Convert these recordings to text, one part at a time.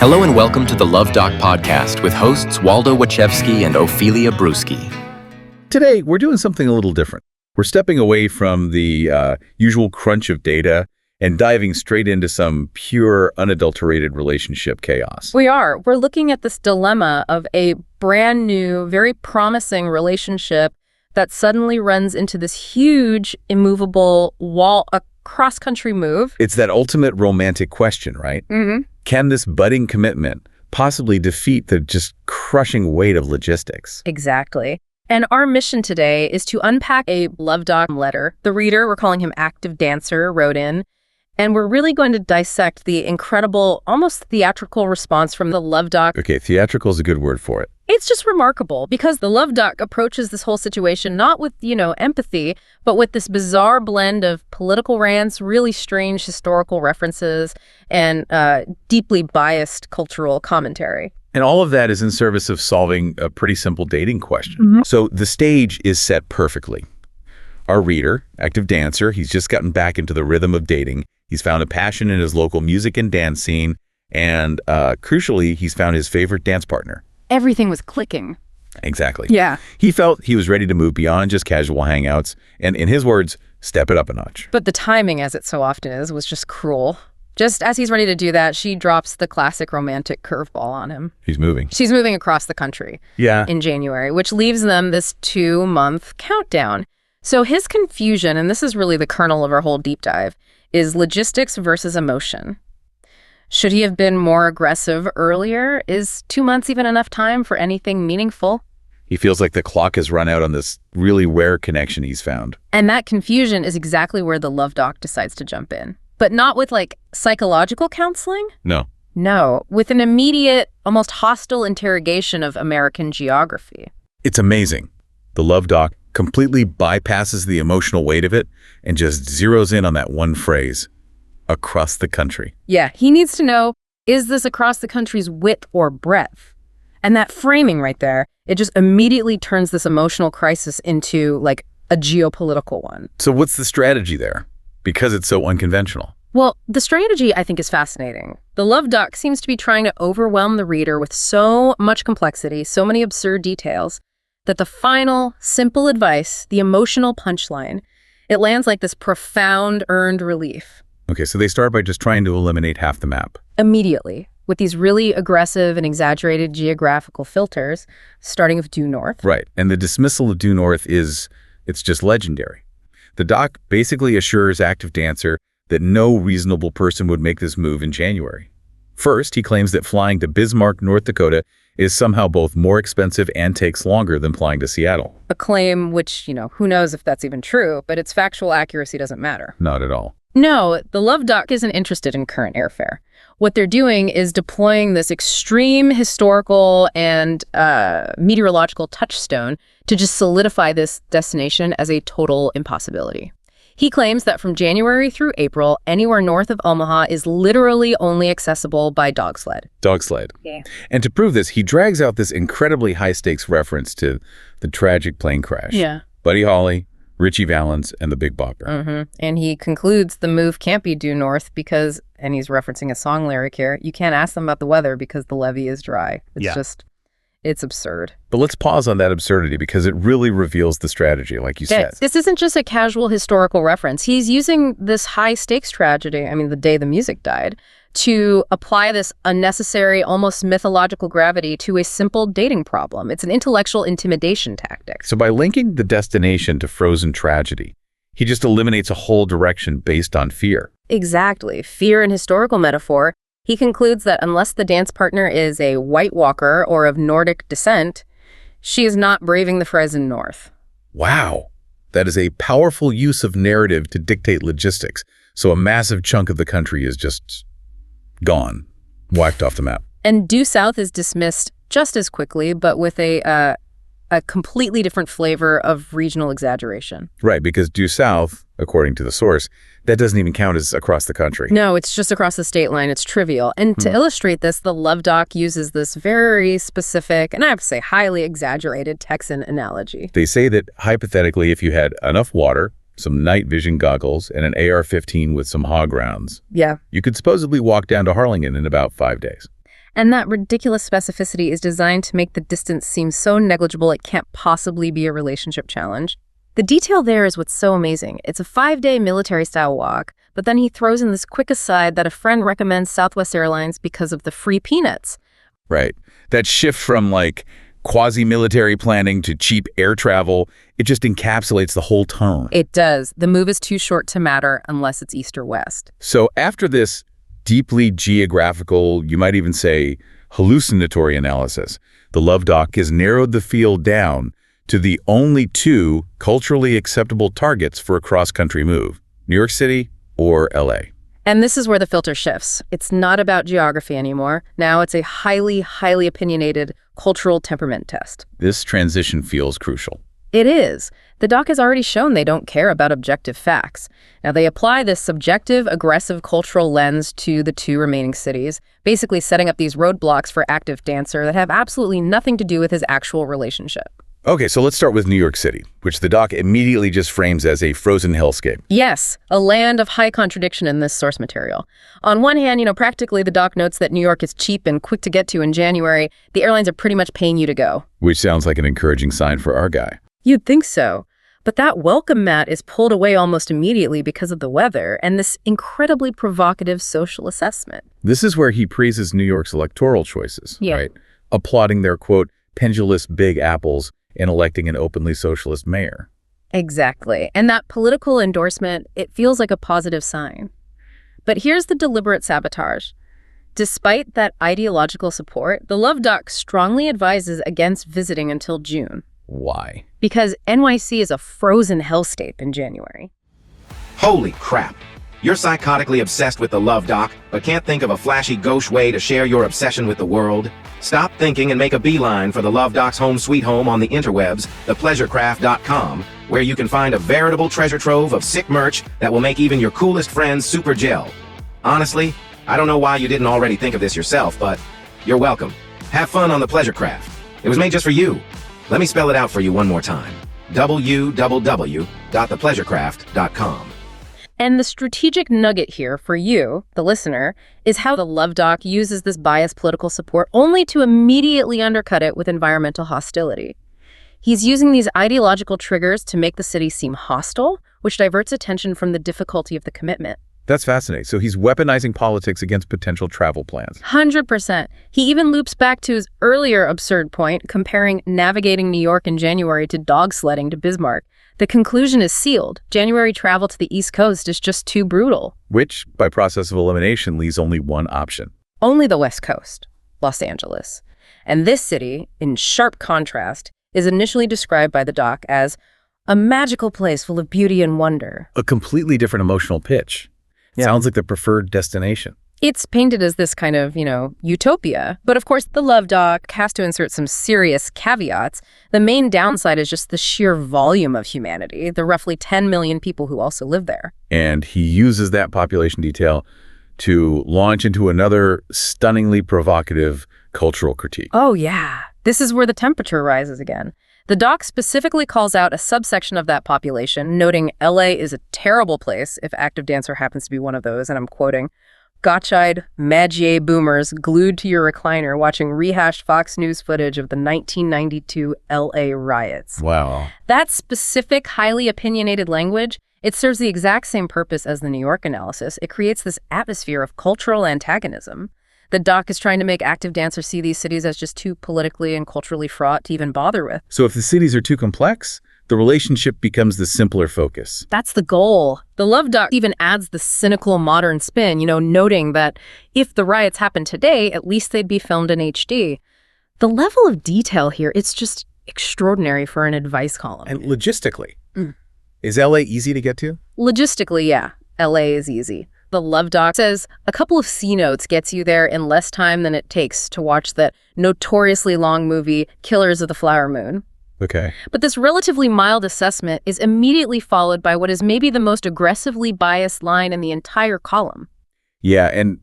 Hello and welcome to the Luv Doc podcast with hosts Waldo Wachewski and Ophelia Bruschi. Today, we're doing something a little different. We're stepping away from the usual crunch of data and diving straight into some pure, unadulterated relationship chaos. We are. We're looking at this dilemma of a brand new, very promising relationship that suddenly runs into this huge, immovable wall, a cross-country move. It's that ultimate romantic question, right? Mm-hmm. Can this budding commitment possibly defeat the just crushing weight of logistics? Exactly. And our mission today is to unpack a Luv Doc letter. The reader, we're calling him Active Dancer, wrote in. And we're really going to dissect the incredible, almost theatrical response from the Luv Doc. Okay, theatrical is a good word for it. It's just remarkable because the Luv Doc approaches this whole situation not with, empathy, but with this bizarre blend of political rants, really strange historical references, and deeply biased cultural commentary. And all of that is in service of solving a pretty simple dating question. Mm-hmm. So the stage is set perfectly. Our reader, Active Dancer, he's just gotten back into the rhythm of dating. He's found a passion in his local music and dance scene, and crucially, he's found his favorite dance partner. Everything was clicking. Exactly. Yeah. He felt he was ready to move beyond just casual hangouts, and in his words, step it up a notch. But the timing, as it so often is, was just cruel. Just as he's ready to do that, she drops the classic romantic curveball on him. He's moving. She's moving across the country in January, which leaves them this 2-month countdown. So his confusion, and this is really the kernel of our whole deep dive, is logistics versus emotion. Should he have been more aggressive earlier? Is 2 months even enough time for anything meaningful? He feels like the clock has run out on this really rare connection he's found. And that confusion is exactly where the Luv Doc decides to jump in. But not with, psychological counseling? No, with an immediate, almost hostile interrogation of American geography. It's amazing. The Luv Doc completely bypasses the emotional weight of it and just zeroes in on that one phrase, across the country. Yeah, he needs to know, is this across the country's width or breadth? And that framing right there, it just immediately turns this emotional crisis into, a geopolitical one. So what's the strategy there? Because it's so unconventional. Well, the strategy, I think, is fascinating. The Luv Doc seems to be trying to overwhelm the reader with so much complexity, so many absurd details, that the final, simple advice, the emotional punchline, it lands like this profound earned relief. Okay, so they start by just trying to eliminate half the map. Immediately, with these really aggressive and exaggerated geographical filters, starting with due north. Right, and the dismissal of due north it's just legendary. The doc basically assures Active Dancer that no reasonable person would make this move in January. First, he claims that flying to Bismarck, North Dakota is somehow both more expensive and takes longer than flying to Seattle. A claim which, who knows if that's even true, but its factual accuracy doesn't matter. Not at all. No, the Luv Doc isn't interested in current airfare. What they're doing is deploying this extreme historical and meteorological touchstone to just solidify this destination as a total impossibility. He claims that from January through April, anywhere north of Omaha is literally only accessible by dog sled. Dog sled. Yeah. And to prove this, he drags out this incredibly high-stakes reference to the tragic plane crash. Yeah. Buddy Holly, Richie Valens, and the Big Bopper. Mm-hmm. And he concludes the move can't be due north because, and he's referencing a song lyric here, you can't ask them about the weather because the levee is dry. It's absurd. But let's pause on that absurdity because it really reveals the strategy, like you said. This isn't just a casual historical reference. He's using this high-stakes tragedy, the day the music died, to apply this unnecessary, almost mythological gravity to a simple dating problem. It's an intellectual intimidation tactic. So by linking the destination to frozen tragedy, he just eliminates a whole direction based on fear. Exactly. Fear and historical metaphor. He concludes that unless the dance partner is a White Walker or of Nordic descent, she is not braving the frozen north. Wow. That is a powerful use of narrative to dictate logistics. So a massive chunk of the country is just gone, whacked off the map. And due south is dismissed just as quickly, but with a completely different flavor of regional exaggeration. Right, because due south, according to the source, that doesn't even count as across the country. No, it's just across the state line. It's trivial. And to illustrate this, the Luv Doc uses this very specific, and I have to say highly exaggerated Texan analogy. They say that hypothetically, if you had enough water, some night vision goggles, and an AR-15 with some hog rounds, Yeah. you could supposedly walk down to Harlingen in about 5 days. And that ridiculous specificity is designed to make the distance seem so negligible it can't possibly be a relationship challenge. The detail there is what's so amazing. It's a 5-day military-style walk, but then he throws in this quick aside that a friend recommends Southwest Airlines because of the free peanuts. Right. That shift from, like, quasi-military planning to cheap air travel, it just encapsulates the whole tone. It does. The move is too short to matter unless it's east or west. So after this deeply geographical, you might even say hallucinatory analysis, the Luv Doc has narrowed the field down to the only 2 culturally acceptable targets for a cross-country move, New York City or LA. And this is where the filter shifts. It's not about geography anymore. Now it's a highly, highly opinionated cultural temperament test. This transition feels crucial. It is. The doc has already shown they don't care about objective facts. Now they apply this subjective, aggressive cultural lens to the 2 remaining cities, basically setting up these roadblocks for active dancer that have absolutely nothing to do with his actual relationship. Okay, so let's start with New York City, which the doc immediately just frames as a frozen hellscape. Yes, a land of high contradiction in this source material. On one hand, practically the doc notes that New York is cheap and quick to get to in January. The airlines are pretty much paying you to go. Which sounds like an encouraging sign for our guy. You'd think so. But that welcome mat is pulled away almost immediately because of the weather and this incredibly provocative social assessment. This is where he praises New York's electoral choices, right? Applauding their, quote, pendulous big apples in electing an openly socialist mayor. Exactly. And that political endorsement, it feels like a positive sign. But here's the deliberate sabotage. Despite that ideological support, the Luv Doc strongly advises against visiting until June. Why? Because NYC is a frozen hellscape in January. Holy crap! You're psychotically obsessed with the Luv Doc, but can't think of a flashy gauche way to share your obsession with the world? Stop thinking and make a beeline for the Luv Doc's home sweet home on the interwebs, thepleasurecraft.com, where you can find a veritable treasure trove of sick merch that will make even your coolest friends super gel. Honestly, I don't know why you didn't already think of this yourself, but you're welcome. Have fun on the Pleasure Craft. It was made just for you. Let me spell it out for you one more time. www.thepleasurecraft.com. And the strategic nugget here for you, the listener, is how the Luv Doc uses this biased political support only to immediately undercut it with environmental hostility. He's using these ideological triggers to make the city seem hostile, which diverts attention from the difficulty of the commitment. That's fascinating. So he's weaponizing politics against potential travel plans. 100%. He even loops back to his earlier absurd point, comparing navigating New York in January to dog sledding to Bismarck. The conclusion is sealed. January travel to the East Coast is just too brutal. Which, by process of elimination, leaves only one option. Only the West Coast, Los Angeles. And this city, in sharp contrast, is initially described by the doc as a magical place full of beauty and wonder. A completely different emotional pitch. Sounds like the preferred destination. It's painted as this kind of, utopia. But of course, the Luv Doc has to insert some serious caveats. The main downside is just the sheer volume of humanity, the roughly 10 million people who also live there. And he uses that population detail to launch into another stunningly provocative cultural critique. Oh, yeah. This is where the temperature rises again. The doc specifically calls out a subsection of that population, noting LA is a terrible place if active dancer happens to be one of those, and I'm quoting, gotch-eyed, Magier boomers glued to your recliner watching rehashed Fox News footage of the 1992 LA riots. Wow. That specific, highly opinionated language, it serves the exact same purpose as the New York analysis. It creates this atmosphere of cultural antagonism. The doc is trying to make active dancers see these cities as just too politically and culturally fraught to even bother with. So if the cities are too complex, the relationship becomes the simpler focus. That's the goal. The Luv Doc even adds the cynical modern spin, noting that if the riots happened today, at least they'd be filmed in HD. The level of detail here, it's just extraordinary for an advice column. And logistically, is LA easy to get to? Logistically, yeah, LA is easy. The Luv Doc says a couple of C notes gets you there in less time than it takes to watch that notoriously long movie, Killers of the Flower Moon. Okay. But this relatively mild assessment is immediately followed by what is maybe the most aggressively biased line in the entire column. Yeah, and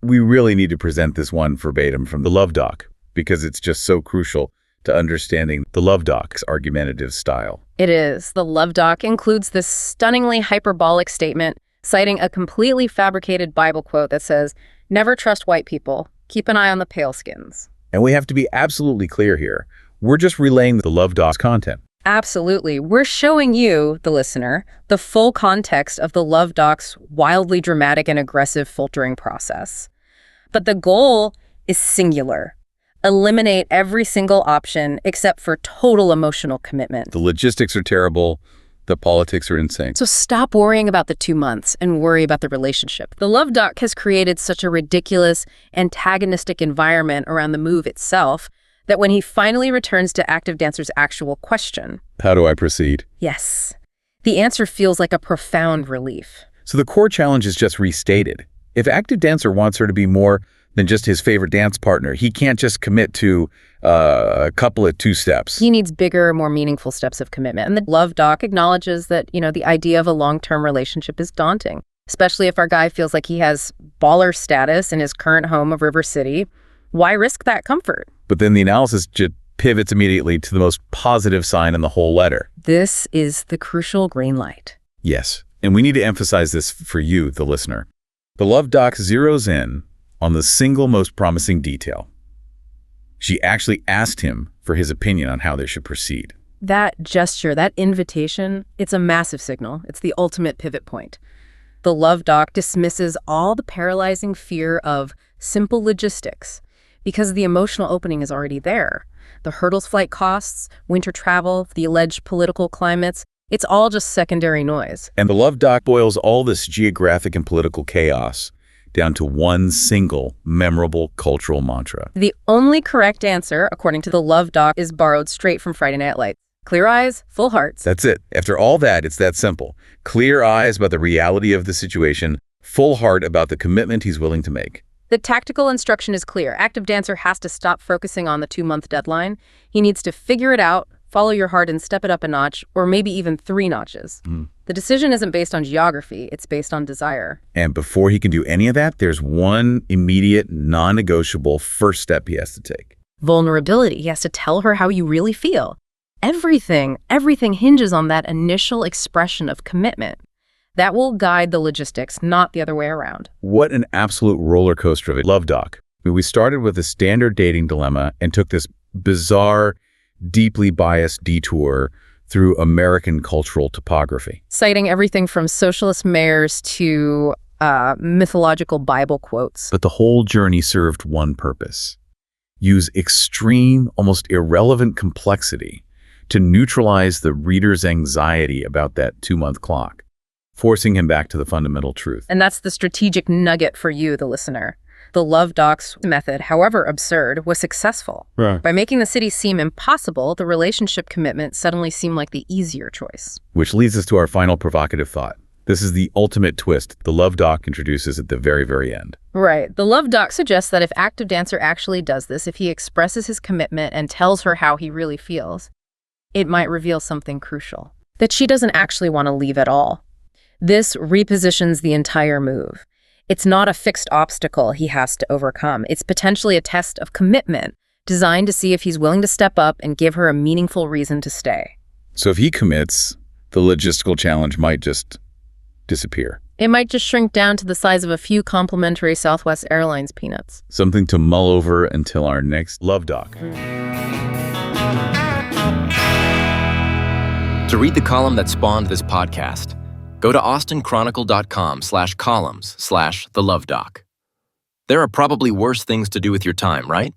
we really need to present this one verbatim from the Luv Doc, because it's just so crucial to understanding the Luv Doc's argumentative style. It is. The Luv Doc includes this stunningly hyperbolic statement, citing a completely fabricated Bible quote that says, "Never trust white people. Keep an eye on the pale skins. And we have to be absolutely clear here. We're just relaying the Luv Doc's content. Absolutely. We're showing you, the listener, the full context of the Luv Doc's wildly dramatic and aggressive filtering process. But the goal is singular. Eliminate every single option except for total emotional commitment. The logistics are terrible. The politics are insane. So stop worrying about the 2 months and worry about the relationship. The Luv Doc has created such a ridiculous, antagonistic environment around the move itself that when he finally returns to Active Dancer's actual question, how do I proceed? Yes, the answer feels like a profound relief. So the core challenge is just restated. If Active Dancer wants her to be more than just his favorite dance partner, he can't just commit to a couple of 2 steps. He needs bigger, more meaningful steps of commitment. And the Luv Doc acknowledges that, the idea of a long-term relationship is daunting, especially if our guy feels like he has baller status in his current home of River City. Why risk that comfort? But then the analysis just pivots immediately to the most positive sign in the whole letter. This is the crucial green light. Yes, and we need to emphasize this for you, the listener. The Luv Doc zeroes in on the single most promising detail. She actually asked him for his opinion on how they should proceed. That gesture, that invitation, it's a massive signal. It's the ultimate pivot point. The Luv Doc dismisses all the paralyzing fear of simple logistics because the emotional opening is already there. The hurdles flight costs, winter travel, the alleged political climates, it's all just secondary noise. And the Luv Doc boils all this geographic and political chaos down to one single memorable cultural mantra. The only correct answer, according to the Luv Doc, is borrowed straight from Friday Night Lights. Clear eyes, full hearts. That's it. After all that, it's that simple. Clear eyes about the reality of the situation, full heart about the commitment he's willing to make. The tactical instruction is clear. Active Dancer has to stop focusing on the 2-month deadline. He needs to figure it out, follow your heart, and step it up a notch, or maybe even 3 notches. The decision isn't based on geography, it's based on desire. And before he can do any of that, there's one immediate, non-negotiable first step he has to take. Vulnerability. He has to tell her how you really feel. Everything hinges on that initial expression of commitment. That will guide the logistics, not the other way around. What an absolute roller coaster of a Luv Doc. We started with a standard dating dilemma and took this bizarre, deeply biased detour through American cultural topography. Citing everything from socialist mayors to mythological Bible quotes. But the whole journey served one purpose. Use extreme, almost irrelevant complexity to neutralize the reader's anxiety about that 2-month clock, forcing him back to the fundamental truth. And that's the strategic nugget for you, the listener. The Luv Doc's method, however absurd, was successful. Right. By making the city seem impossible, the relationship commitment suddenly seemed like the easier choice. Which leads us to our final provocative thought. This is the ultimate twist the Luv Doc introduces at the very, very end. Right. The Luv Doc suggests that if Active Dancer actually does this, if he expresses his commitment and tells her how he really feels, it might reveal something crucial. That she doesn't actually want to leave at all. This repositions the entire move. It's not a fixed obstacle he has to overcome. It's potentially a test of commitment, designed to see if he's willing to step up and give her a meaningful reason to stay. So if he commits, the logistical challenge might just disappear. It might just shrink down to the size of a few complimentary Southwest Airlines peanuts. Something to mull over until our next Luv Doc. To read the column that spawned this podcast, go to austinchronicle.com/columns/the Luv Doc. There are probably worse things to do with your time, right?